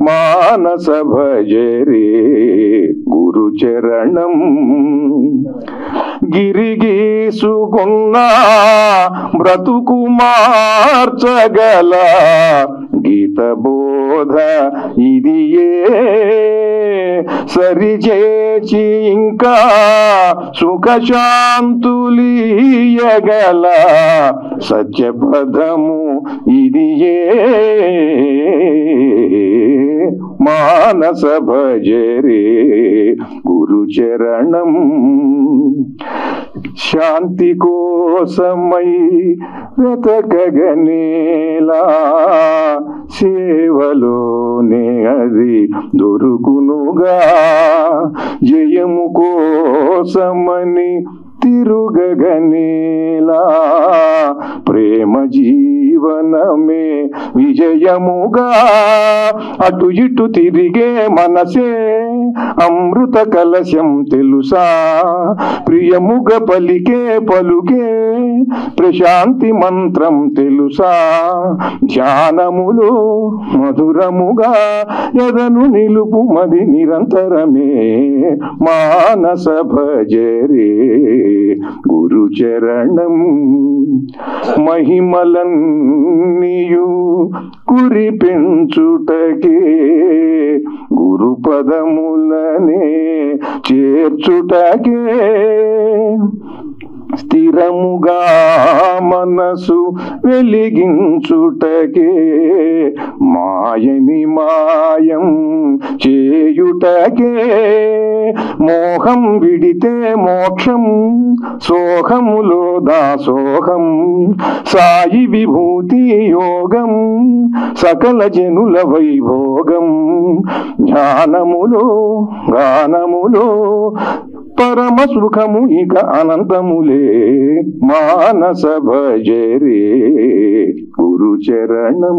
మానస భజరే గురు చరణం. గిరిగీసుకున్న బ్రతుకు మార్చగల గీత బోధ ఇదియే, సరిచేచి ఇంకా సుఖశాంతులీయగల సత్యపదము ఇదియే. మానస భజరే గురు చరణం. శాంతి కోసమై వెతకగనేలా సేవలోనే అది దొరుకునుగా. జయము కోసమని తిరుగగనేలా ప్రేమ జీవనమే విజయముగా. అటు ఇటు తిరిగే మనసే అమృత కలశం తెలుసా. ప్రియముగ పలికే పలుకే ప్రశాంతి మంత్రం తెలుసా. ధ్యానములో మధురముగా ఎదను నిలుపు మది నిరంతరమే. మానస భజరే గురు చరణం. మహిమలన్నీయు కురిపెంచుటకే గురు పదములనే చేర్చుటకే. స్థిరముగా మనసు వెలిగించుటకే మాయని మాయం చేయుటకే. మోహం విడితే మోక్షం, సోహములో దాసోహం. సాయి విభూతి యోగం, సకల జనుల వైభోగం. జ్ఞానములో గానములో పరమ సుఖము ఇక అనంతములే. మానస భజరే గురు చరణం.